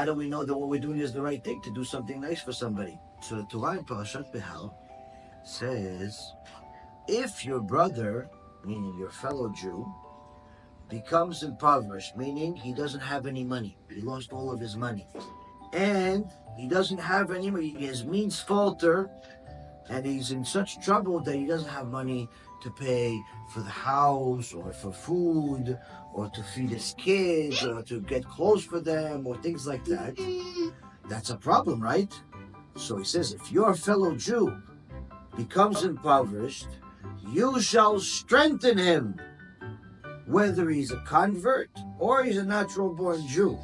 do we know that what we're doing is the right thing, to do something nice for somebody? So the Torah in Parashat Behal says, if your brother, meaning your fellow Jew, becomes impoverished, meaning he doesn't have any money, he lost all of his money, and he doesn't have any money, his means falter, and he's in such trouble that he doesn't have money to pay for the house or for food or to feed his kids or to get clothes for them or things like that, that's a problem, right? So he says, if your fellow Jew becomes impoverished, you shall strengthen him, whether he's a convert or he's a natural born Jew.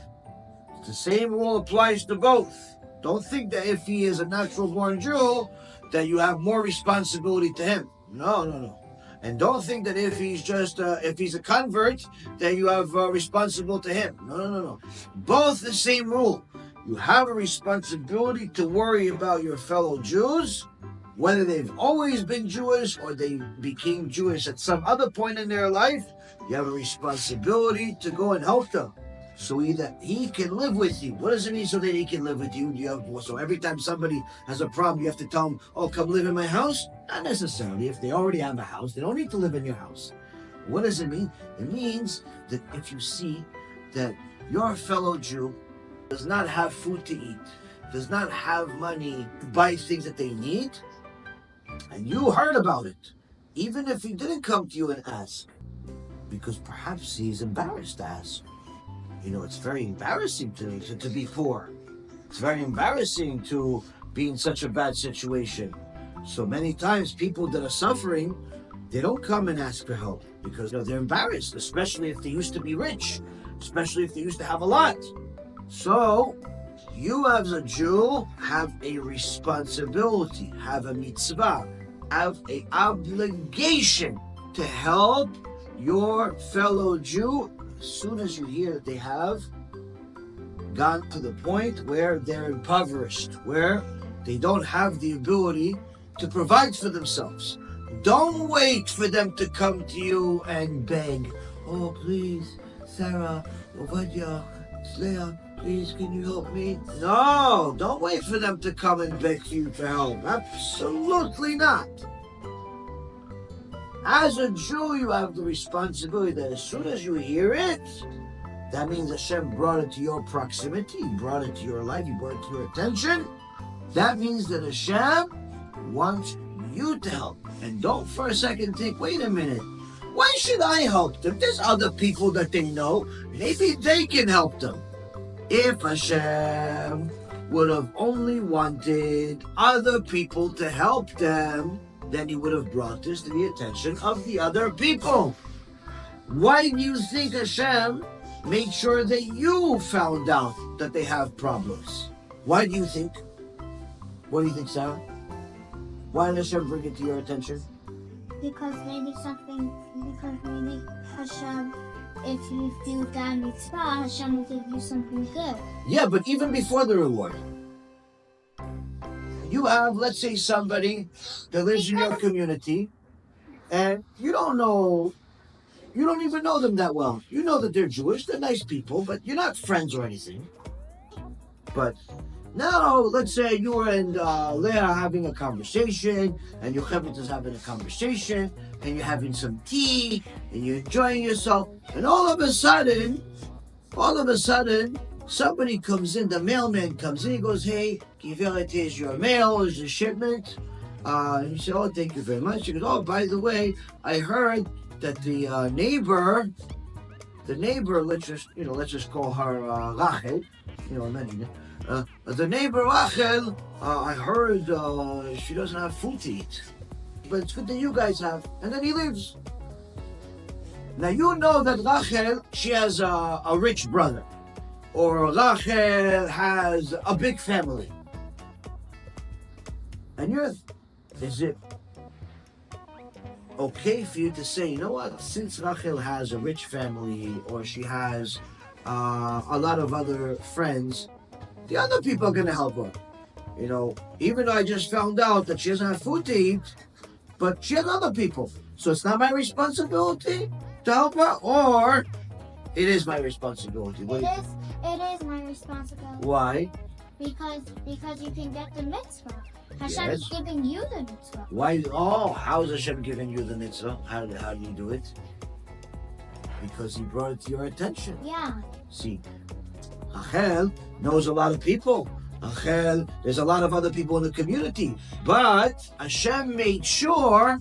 The same rule applies to both. Don't think that if he is a natural born Jew that you have more responsibility to him. No. And don't think that if he's a convert that you have responsible to him. No. Both the same rule. You have a responsibility to worry about your fellow Jews, whether they've always been Jewish or they became Jewish at some other point in their life. You have a responsibility to go and help them, so that he can live with you. What does it mean, so that he can live with you? So every time somebody has a problem, you have to tell them, oh, come live in my house? Not necessarily. If they already have a house, they don't need to live in your house. What does it mean? It means that if you see that your fellow Jew does not have food to eat, does not have money to buy things that they need, and you heard about it, even if he didn't come to you and ask, because perhaps he's embarrassed to ask. It's very embarrassing to be poor. It's very embarrassing to be in such a bad situation. So many times people that are suffering, they don't come and ask for help because they're embarrassed, especially if they used to be rich, especially if they used to have a lot. So you as a Jew have a responsibility, have a mitzvah, have an obligation to help your fellow Jew as soon as you hear that they have gone to the point where they're impoverished, where they don't have the ability to provide for themselves. Don't wait for them to come to you and beg, oh please, Sarah, Obadiah, Leah, please can you help me? No, don't wait for them to come and beg you for help. Absolutely not. As a Jew, you have the responsibility that as soon as you hear it, that means Hashem brought it to your proximity, He brought it to your life, He brought it to your attention. That means that Hashem wants you to help. And don't for a second think, wait a minute, why should I help them? There's other people that they know, maybe they can help them. If Hashem would have only wanted other people to help them, then He would have brought this to the attention of the other people. Why do you think Hashem made sure that you found out that they have problems? Why do you think? What do you think, Sarah? Why did Hashem bring it to your attention? Because maybe Hashem, if you do that mitzvah, Hashem will give you something good. Yeah, but even before the reward. You have, let's say, somebody that lives in your community, and you don't even know them that well. You know that they're Jewish, they're nice people, but you're not friends or anything. But now, let's say you and Leah are having a conversation, and Yocheved is having a conversation, and you're having some tea, and you're enjoying yourself, and all of a sudden, somebody comes in, the mailman comes in, he goes, hey, Giveret, here's your mail, here's your shipment. And you say, oh, thank you very much. He goes, oh, by the way, I heard that the neighbor, let's just call her Rachel, imagine it. The neighbor Rachel, I heard she doesn't have food to eat. But it's good that you guys have. And then he leaves. Now you know that Rachel, she has a rich brother. Or Rachel has a big family. And is it okay for you to say, you know what, since Rachel has a rich family, or she has a lot of other friends, the other people are going to help her. Even though I just found out that she doesn't have food to eat, but she has other people. So it's not my responsibility to help her? Or It is my responsibility. It is my responsibility. Why? Because you can get the mitzvah. Hashem Yes. is giving you the mitzvah. Why? Oh, how is Hashem giving you the mitzvah? How do you do it? Because He brought it to your attention. Yeah. See, Rachel knows a lot of people. Rachel, there's a lot of other people in the community. But Hashem made sure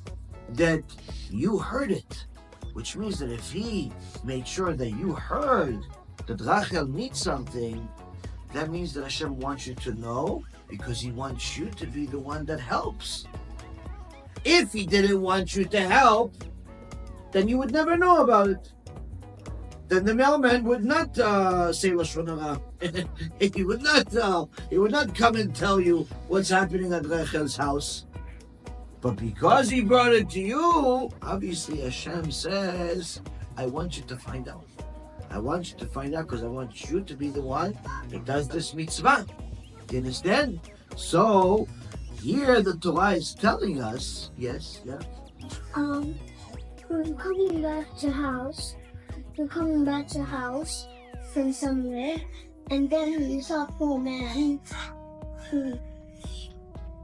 that you heard it. Which means that if He made sure that you heard that Rachel needs something, that means that Hashem wants you to know, because He wants you to be the one that helps. If He didn't want you to help, then you would never know about it. Then the mailman would not say Lashon Hara. He would not come and tell you what's happening at Rachel's house. But because He brought it to you, obviously Hashem says, I want you to find out. I want you to find out because I want you to be the one that does this mitzvah. Do you understand? So, here the Torah is telling us, yes, yeah. We're coming back to house. We're coming back to house from somewhere, and then we saw a poor man.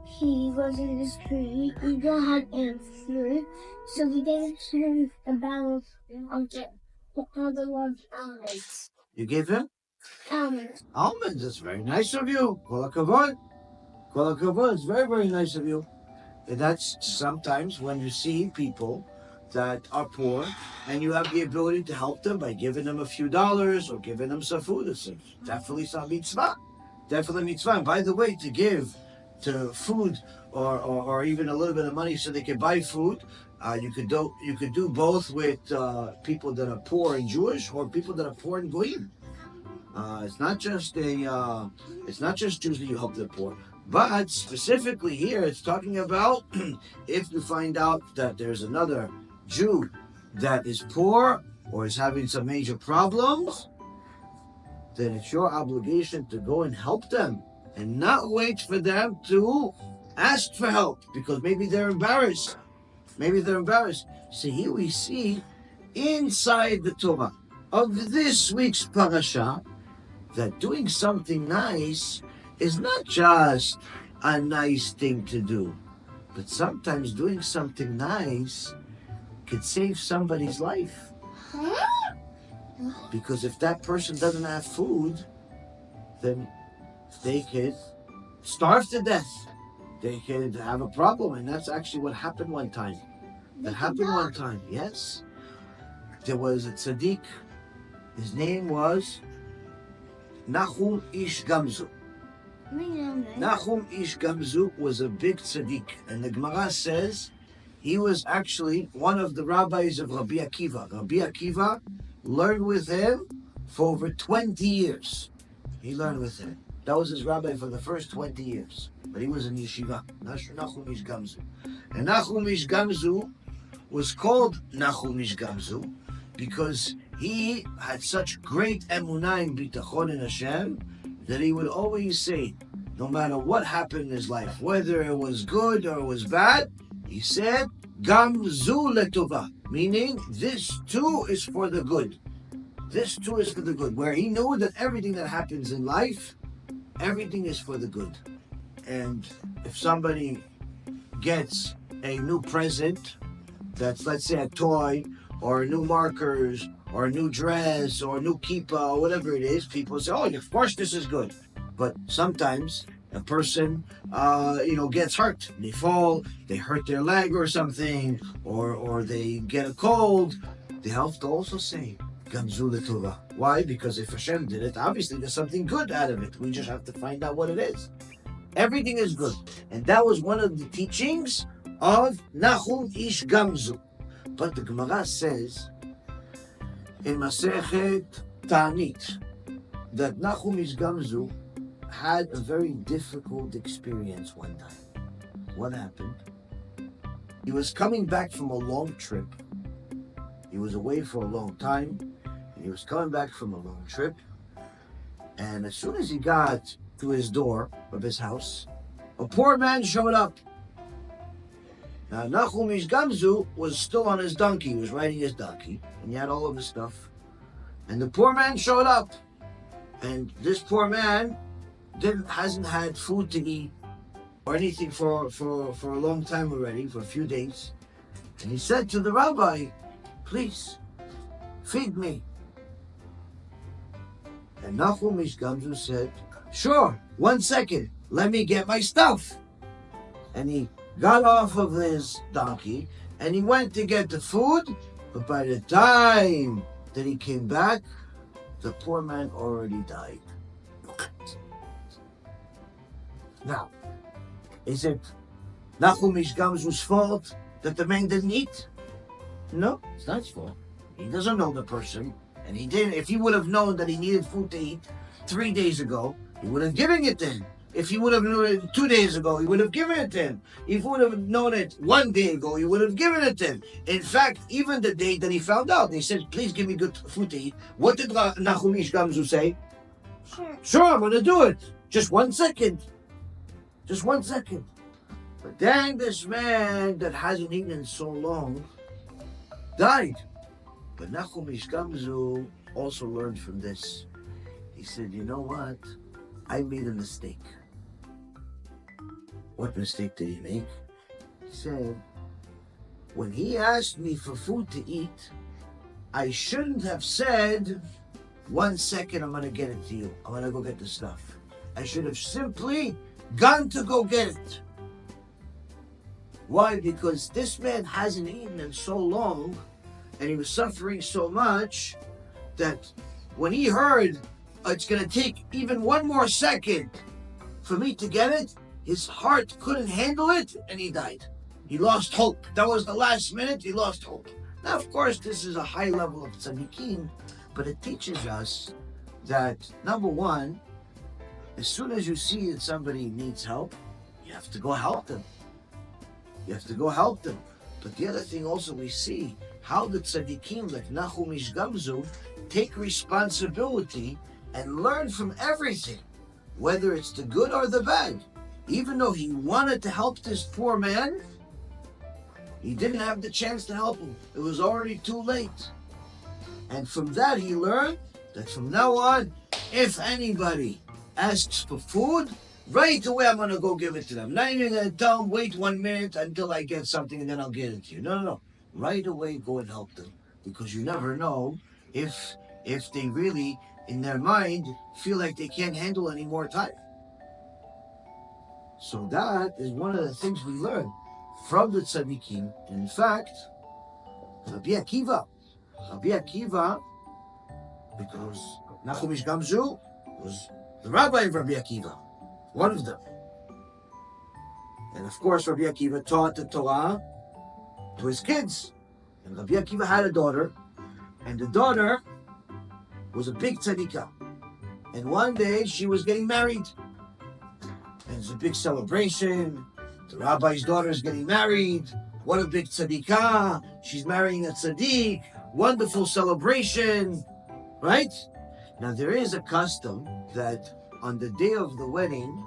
He was in the street. We don't have any food, so we gave him a bag of other ones almonds. You gave him? Almonds. Almonds, that's very nice of you. Kol hakavod. Kol hakavod, it's very, very nice of you. And that's sometimes when you see people that are poor and you have the ability to help them by giving them a few dollars or giving them some food. It's definitely some mitzvah. Definitely mitzvah. And by the way, to give to food or even a little bit of money so they can buy food, you could do both with people that are poor and Jewish or people that are poor and goyim. It's not just Jews that you help the poor. But specifically here, it's talking about if you find out that there's another Jew that is poor or is having some major problems, then it's your obligation to go and help them and not wait for them to ask for help because maybe they're embarrassed. So here we see inside the Torah of this week's parasha that doing something nice is not just a nice thing to do, but sometimes doing something nice could save somebody's life. Because if that person doesn't have food, then they could starve to death. They could have a problem, and that's actually what happened one time. Yes. There was a tzaddik. His name was Nachum Ish Gamzu. Nachum Ish Gamzu was a big tzaddik, and the Gemara says he was actually one of the rabbis of Rabbi Akiva. Rabbi Akiva learned with him for over 20 years. He learned with him. That was his rabbi for the first 20 years. But he was in yeshiva. Nachum Ish Gamzu. And Nachum Ish Gamzu was called Nachum Ish Gamzu because he had such great emunah and bitachon in Hashem that he would always say, no matter what happened in his life, whether it was good or it was bad, he said, Gamzu letova, meaning this too is for the good. This too is for the good, where he knew that everything that happens in life, everything is for the good. And if somebody gets a new present, that's, let's say, a toy, or new markers, or a new dress, or a new kippah, or whatever it is, people say, oh, of course this is good. But sometimes a person, gets hurt. They fall, they hurt their leg or something, or they get a cold. They have to also say, Gamzu letova. Why? Because if Hashem did it, obviously there's something good out of it. We just have to find out what it is. Everything is good. And that was one of the teachings of Nachum Ish Gamzu. But the Gemara says in Masechet Ta'anit that Nachum Ish Gamzu had a very difficult experience one time. What happened? He was coming back from a long trip. He was away for a long time, and he was coming back from a long trip. And as soon as he got to his door of his house, a poor man showed up. Now, Nachum Ish Gamzu was still on his donkey. He was riding his donkey, and he had all of his stuff. And the poor man showed up. And this poor man hasn't had food to eat or anything for a long time already, for a few days. And he said to the rabbi, please, feed me. And Nachum Ish Gamzu said, sure, 1 second, let me get my stuff. And he got off of his donkey and he went to get the food, but by the time that he came back, the poor man already died. Now, is it Nachum Ish Gamzu's fault that the man didn't eat? No, it's not his fault. He doesn't know the person, and he didn't. If he would have known that he needed food to eat 3 days ago, he would have given it to him. If he would have known it 2 days ago, he would have given it to him. If he would have known it 1 day ago, he would have given it to him. In fact, even the day that he found out, he said, please give me good food to eat. What did Nachum Ish Gamzu say? Sure, I'm going to do it. Just 1 second. Just 1 second. But then this man that hasn't eaten in so long died. But Nachum Ish Gamzu also learned from this. He said, you know what? I made a mistake. What mistake did he make? He said, when he asked me for food to eat, I shouldn't have said, 1 second, I'm going to get it to you. I'm going to go get the stuff. I should have simply gone to go get it. Why? Because this man hasn't eaten in so long, and he was suffering so much that when he heard it's going to take even 1 more second for me to get it, his heart couldn't handle it, and he died. He lost hope. That was the last minute, he lost hope. Now, of course, this is a high level of tzadikim, but it teaches us that, number one, as soon as you see that somebody needs help, you have to go help them. You have to go help them. But the other thing also we see, how the tzadikim like Nachum Ish Gamzu take responsibility and learn from everything, whether it's the good or the bad. Even though he wanted to help this poor man, he didn't have the chance to help him. It was already too late. And from that he learned that from now on, if anybody asks for food, right away I'm going to go give it to them. Not even going to tell them, wait 1 minute until I get something and then I'll get it to you. No. Right away go and help them. Because you never know if they really, in their mind, feel like they can't handle any more time. So that is one of the things we learn from the tzadikim. In fact, Rabbi Akiva, because Nachum Ish Gamzu was the rabbi of Rabbi Akiva, one of them. And of course, Rabbi Akiva taught the Torah to his kids. And Rabbi Akiva had a daughter, and the daughter was a big tzadika. And one day she was getting married. And it's a big celebration. The rabbi's daughter is getting married. What a big tzadika. She's marrying a tzadik. Wonderful celebration. Right? Now there is a custom that on the day of the wedding,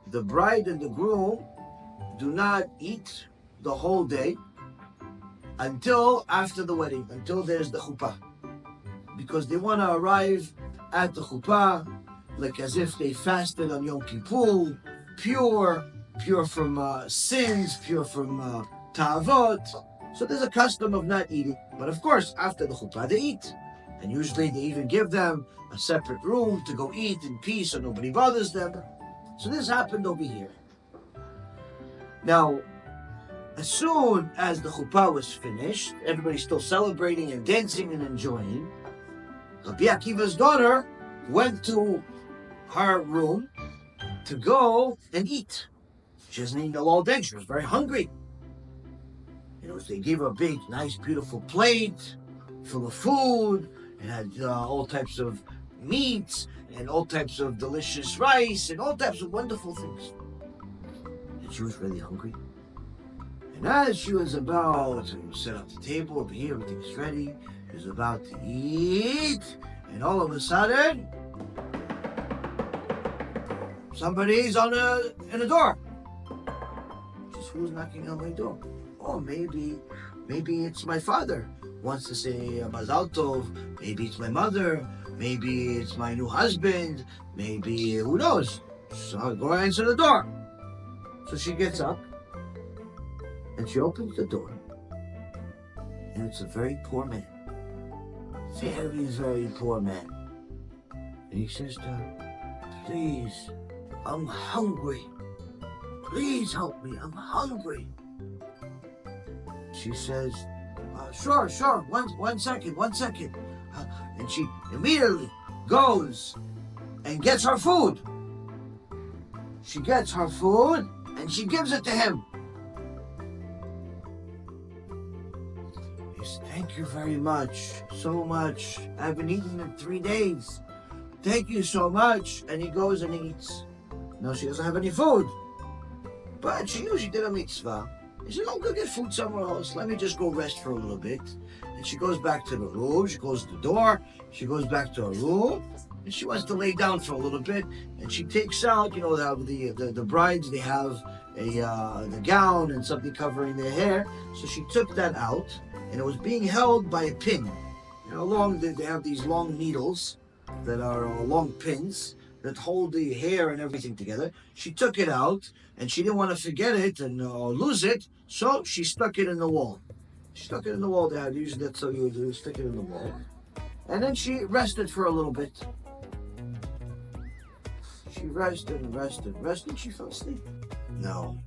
the bride and the groom do not eat the whole day until after the wedding, until there's the chuppah. Because they want to arrive at the chuppah like as if they fasted on Yom Kippur, pure from sins, pure from ta'avot. So there's a custom of not eating. But of course, after the chuppah, they eat. And usually they even give them a separate room to go eat in peace so nobody bothers them. So this happened over here. Now, as soon as the chuppah was finished, everybody's still celebrating and dancing and enjoying. Rabbi Akiva's daughter went to her room to go and eat. She hasn't eaten all day. She was very hungry. So they gave her a big, nice, beautiful plate full of food. It had all types of meats and all types of delicious rice and all types of wonderful things. And she was really hungry. And as she was about to set up the table over here, everything's ready, she was about to eat, and all of a sudden, somebody's in the door. She says, who's knocking on my door? Oh, maybe it's my father. wants to say Mazal Tov. Maybe it's my mother. Maybe it's my new husband. Maybe, who knows? So I'll go answer the door. So she gets up and she opens the door. And it's a very poor man. Very, very poor man. And he says to her, please, I'm hungry. Please help me, I'm hungry. She says, sure, one second. And she immediately goes and gets her food. She gets her food and she gives it to him. He says, thank you very much, so much. I've been eating in 3 days. Thank you so much. And he goes and eats. Now she doesn't have any food. But she knew she did a mitzvah. He said, I'll go get food somewhere else. Let me just go rest for a little bit. And she goes back to the room. She closes the door. She goes back to her room. And she wants to lay down for a little bit. And she takes out, the brides, they have the gown and something covering their hair. So she took that out. And it was being held by a pin. They have these long needles that are long pins that hold the hair and everything together. She took it out, and she didn't want to forget it and lose it, so she stuck it in the wall. She stuck it in the wall. Usually that's how you do, stick it in the wall. And then she rested for a little bit. She rested, she fell asleep. No.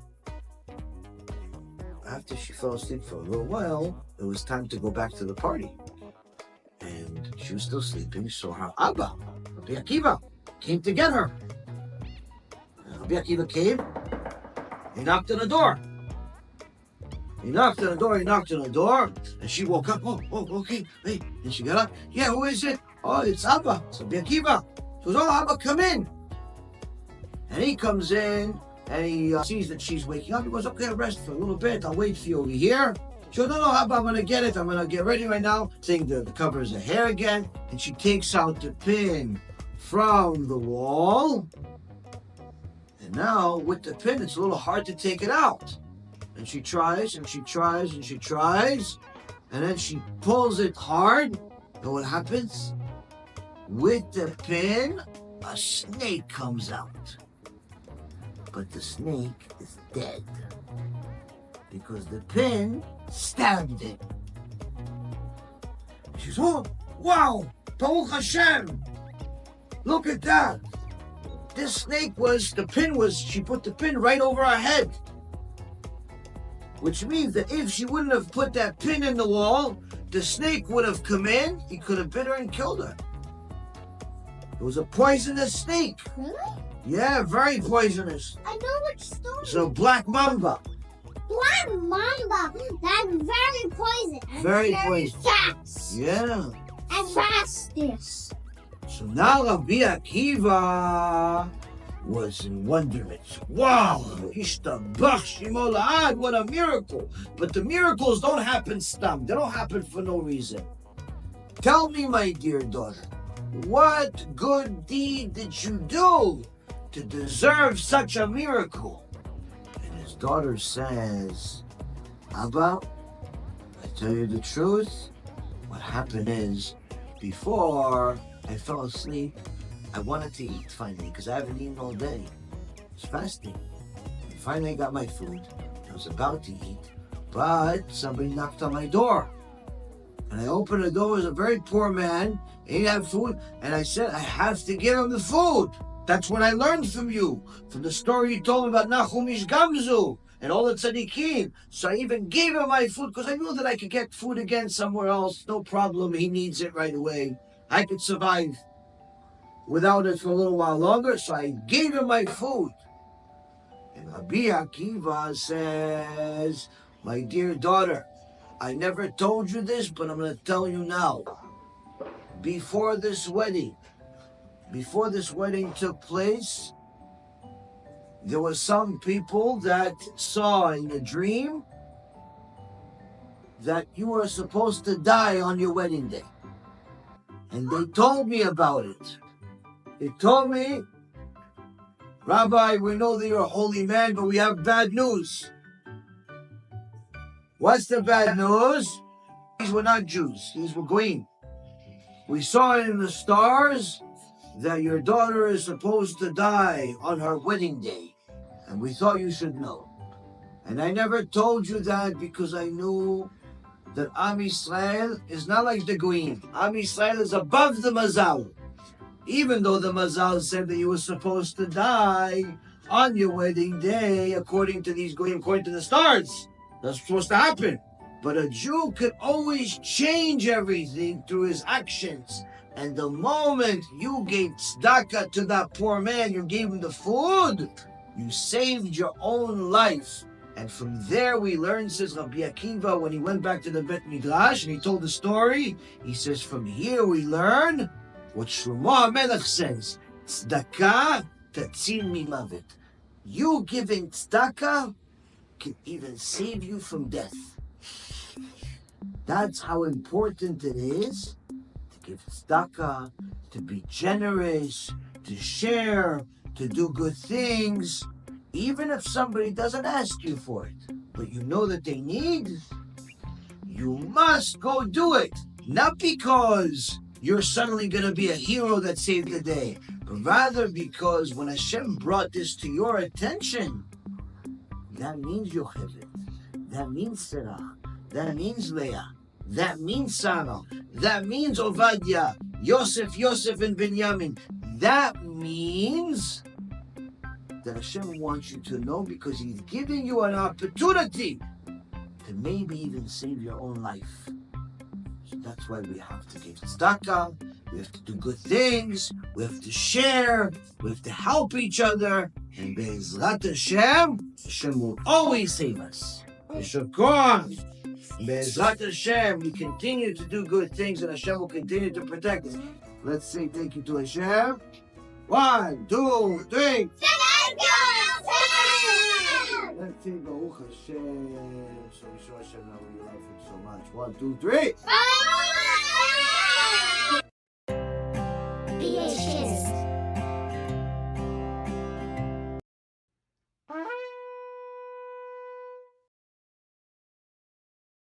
After she fell asleep for a little while, it was time to go back to the party. And she was still sleeping, so her Abba, Rabbi Akiva, came to get her. And Rabbi Akiva came, he knocked on the door. He knocked on the door, and she woke up. Oh, okay, hey. And she got up. Yeah, who is it? Oh, it's Abba, it's Rabbi Akiva. She goes, oh, Abba, come in. And he comes in, and he sees that she's waking up. He goes, okay, rest for a little bit. I'll wait for you over here. She goes, no, Abba, I'm going to get it. I'm going to get ready right now. Saying the covers her hair again. And she takes out the pin from the wall. And now, with the pin, it's a little hard to take it out. And she tries, and she tries. And then she pulls it hard. And what happens? With the pin, a snake comes out. But the snake is dead. Because the pin stabbed it. She says, oh, wow, Baruch Hashem. Look at that. This snake she put the pin right over her head. Which means that if she wouldn't have put that pin in the wall, the snake would have come in, he could have bit her and killed her. It was a poisonous snake. Really? Yeah, very poisonous. I know which story. It's a black mamba. Black mamba. That's very poisonous. Very poisonous. Fast. Yeah. And fastest. So now Rabbi Akiva was in wonderment. Wow, Ishtabach Shemo La'ad, what a miracle. But the miracles don't happen stam. They don't happen for no reason. Tell me, my dear daughter, what good deed did you do to deserve such a miracle? And his daughter says, Abba, I tell you the truth, what happened is, before I fell asleep, I wanted to eat finally, because I haven't eaten all day. I was fasting. And finally I got my food. I was about to eat, but somebody knocked on my door. And I opened the door, it was a very poor man, he didn't have food, and I said, I have to give him the food. That's what I learned from you, from the story you told me about Nachum Ish Gamzu and all the tzadikim. So I even gave him my food, because I knew that I could get food again somewhere else, no problem, he needs it right away. I could survive without it for a little while longer, so I gave him my food. And Rabbi Akiva says, my dear daughter, I never told you this, but I'm going to tell you now. Before this wedding took place, there were some people that saw in a dream that you were supposed to die on your wedding day. And they told me about it. They told me, Rabbi, we know that you're a holy man, but we have bad news. What's the bad news? These were not Jews. These were Goyim. We saw in the stars that your daughter is supposed to die on her wedding day. And we thought you should know. And I never told you that because I knew that Am Yisrael is not like the Goyim. Am Yisrael is above the Mazal. Even though the Mazal said that you were supposed to die on your wedding day, according to these Goyim, according to the stars. That's supposed to happen. But a Jew could always change everything through his actions. And the moment you gave tzedakah to that poor man, you gave him the food, you saved your own life. And from there we learn, says Rabbi Akiva, when he went back to the Bet Midrash and he told the story, he says, from here we learn what Shlomo HaMelech says, tzedakah tatzil mimavet. You giving tzedakah can even save you from death. That's how important it is to give tzedakah, to be generous, to share, to do good things, even if somebody doesn't ask you for it, but you know that they need, you must go do it. Not because you're suddenly going to be a hero that saved the day, but rather because when Hashem brought this to your attention, that means Yocheved, that means Serah, that means Leah, that means Sarah, that means Ovadia, Yosef, and Binyamin. That means that Hashem wants you to know because He's giving you an opportunity to maybe even save your own life. So that's why we have to give tzedakah, we have to do good things, we have to share, we have to help each other, and BeEzrat HaShem, Hashem will always save us. Yeshakon. BeEzrat HaShem, we continue to do good things and Hashem will continue to protect us. Let's say thank you to Hashem. 1, 2, 3. Let's say Baruch Hashem. So we show Hashem how we love Him so much. 1, 2, 3.